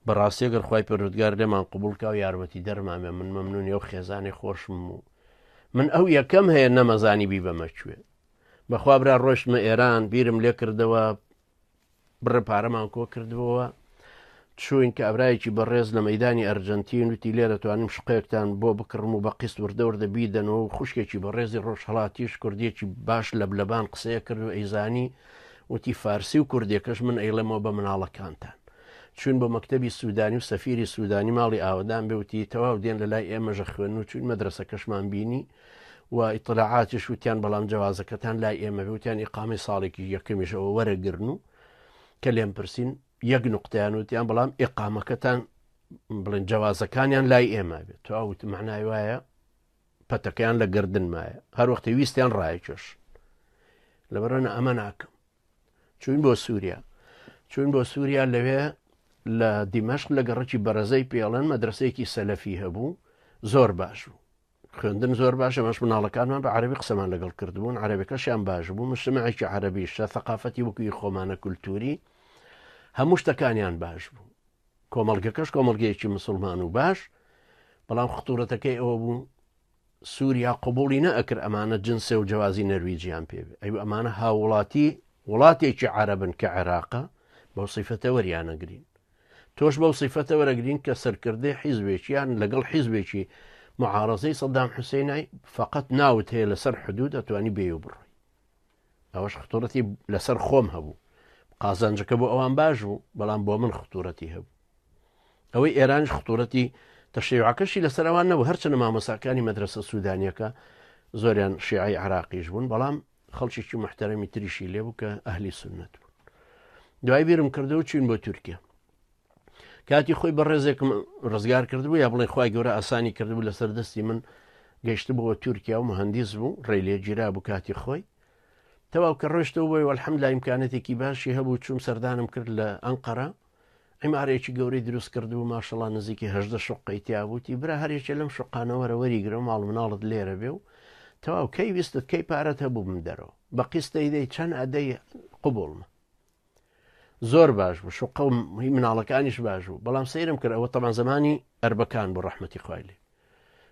بەڕاستی ئەگەر خوای پەروەردگار لێمان قبوڵ کا و یارمەتی دەرمامێ من مەمنونی ئەو خێزانی خۆشم و من ئەو یەکەم هەیە نەمەزانی بی بەمەکوێ بەخوا برا ڕۆشتمە ئێران بیرم لێ کردەوە بڕە پارەمان کۆ کردبەوە چوین کە ئەبرایەکی بەڕێز لە مەیدانی ئەرجەنتین وتی لێ دەتوانیم شقەیەکتان بۆ بکڕم و بە قیست وردەوردە بیدەنەوە و خوشکێکی بەڕێزی ڕۆژهەڵاتیش کوردیەکی باش لە بلەبان قسەیە کرد و ئەیزانی وتی فارسی و کوردێکەش من ئەیڵێمەوە بە مناڵەکانتان چون بۆ مەکتەبی سوودانی و سەفیری سوودانی ماڵی ئاودان بێوتی تەواو دێن لە لای ئێمەژە خوێن و چون مەدرسەکەشمان بینی و ئیطلاعاتیش وتیان بەڵام جوازەکەتان لای ئێمە بێوتیان ئیقامی ساڵێکی یەکەمیشەوە وەرەگرن و کە لێم پرسین یەک نقطەیان وتیان بەڵام ئیقامەکەتان بڵێن جوازەکانیان لای ئێمە بێت تەواو معنای وایە پەتەکەیان لە گردن مایە هەر وەختی ویستیان ڕایکێش لەبەرەوە ئەمە ناکەم چوین بۆ سووریا لەوێ لە دیمەشق لە گەڕەکی بەرەزەی پێڵەن مەدرسەیەکی سەلەفی هەبوو زۆر باش بوو خوێندن زۆر باشە مەش مناڵەکانمان بە عەرەبی قسەمان لەگەڵ کردبوون عەرەبیەکەشیان باش بوو مجتەمەعێکی عەرەبیشە ثەقافەتی وەکوی خۆمانە کولتوری هەموو شتەکانیان باش بوو کۆمەڵگەکەش کۆمەڵگەیەکی مسلمان و باش بەڵام خطورەتەکەی ئەوە بوو سووریا قبوڵی نەئەکرد ئەمانە جنسێ و جوازی نەرویجیان پێبێ ئەی ئەمانە هاوڵاتی وڵاتێکی عەرەبن کە عێراقە بەو سیفەتە وەریانەگرین تۆش بەو سیفەتە وەرەگرین کە سەرکردەی حیزبێکیان لەگەڵ حیزبێکی معارەزەی سەدام حوسێنای فقط ناوت هەیە لەسەر حدود ئەتوانی بێ و بڕۆی ئەوەش خطورەتی لەسەر خۆم هەبوو قازانجەکە بۆ ئەوان باش بوو بەڵام بۆ من خطورەتی هەبوو ئەوەی ئێرانش خطورەتی تەشەیوعەکەشی لەسەر ئەوان نەبوو هەرچەنە مامۆساکانی مەدرسە سوودانیەکە زۆریان شیعی عێراقیش بوون بەڵام خەڵکێکی محتەرەمی تریشی لێ بوو کە ئەهلی سوننەت بوون دوای بیرم کردەوە چوین بۆ تورکیا کاتی خۆی بە ڕێزێکم ڕزگار کردبوو یا بڵێ خوای گەورە ئاسانی کردبوو لەسەر دەستی من گەیشتبەوە تورکیا و مهندیس بوو ڕێی لێ گیرا بوو کاتی خۆی تەواو کە ڕۆشتەوە بۆی وەلحەمدوللا ئیمکانەتێکی باشی هەبوو چوم سەردانم کرد لە ئەنقەرە عیمارەیەکی گەورەی دروست کردبوو ماشەڵڵا نزیکی 18 شقەی تیا بووتی برا هەرێکە لەم شقانەوەرە وەریگرە ماڵ مناڵت لێرە بێ و تەواو کەی ویستت کەی پارەت هەبوو بم دەرەوە بە قیستەی دەی چەند ئەدەی قبوڵمە زۆر باش بوو شقە و مناڵەکانیش باش بوو بەڵام سەیرم کرد ئەوە تەمان زمانی ئەربەکان بۆ ڕەحمەتی خوای لێ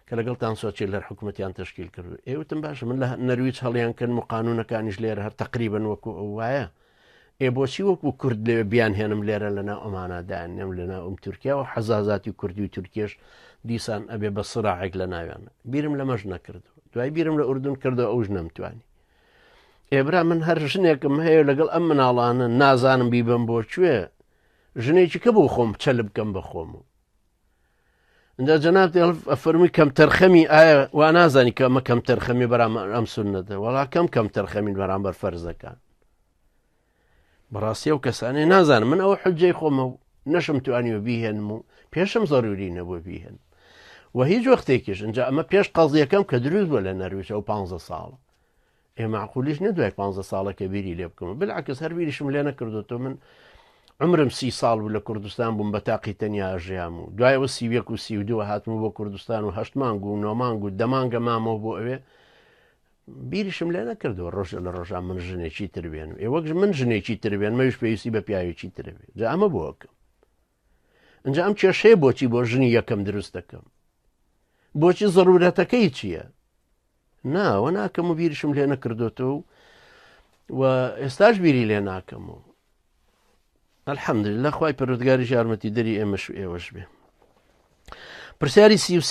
کە لەگەڵتان سۆچێت لەر حکوومەتیان تەشکیل کرد ئێوتم باشە من لە نەرویج هەڵیان کردن و قانونەکانیش لێرە هەر تقریبن وەکو ئەو وایە بۆچی وەکو کورد لێ بیان هێنم لێرە لەنا ئەمانەدایان نێم لەنا ئەم تورکیا و حەزازاتی کوردی و تورکێش دیسان ئەبێ بە سڕاعێک لە ناویانە بیرم لەمەش نەکردەوە دوای بیرم لە ئوردون کردەوە ئەوش نەمتوانی ئێبرا من هەر ژنێکم هەیە لەگەڵ ئەم مناڵانە نازانم بیبم بۆ کوێ ژنێکی کە بۆ خۆم چەل بکەم بە خۆم و اینجا جەناب ئەفەرمووی کەم تەرخەمی ئایا وا نازانی کە ئەمە کەم تەرخەمی بەرام ئەم سوننەتە وەڵا کەم تەرخەمین بەرامبەر فەرزەکان بەڕاستی ئەو کەسانەی نازانم من ئەوە حجەی خۆمە و نەشم توانیوە بیهێنم و پێشم زەروری نەبووە بیهێن و هیچ وەختێکیش اینجا ئەمە پێش قەزیەکەم کە دروست بووە لە نەرویج ئەو 15 ساڵە معقولیش نەدوای 15 ساڵەکە بیری لێ بکەم بالعکس هەر بیریشم لێ نەکردوەوە من عمرم 30 ساڵ بوو لە کوردستان بووم بە تاقی تەنیا ئەژیام و دوایەوە 31 و 32 هاتم بۆ کوردستان و 8 مانگ و 9 مانگ و 10 مانگە مامەوە بۆ ئەوێ بیریشم لێ نەکردەوە ڕۆژە لە ڕۆژان من ژنێکی تربێن وەک من ژنێکی تربێن مەویش پێویستی بە پیاوێکی تربێت جا ئەمە بۆکەم ئەنجا ئەم کێشەیە بۆچی بۆ ژنی یەکەم دروست دەکەم بۆچی زەڕورەتەکەی چییە ناوە ناکەم و بیریشم لێ نەکردوێتەوە و ئێستاش بیری لێ ناکەمەوە الحەمدولله خوای پەروەردگاریش یارمەتی دەری ئێمەش و ئێوەش بێ پرسیاری 33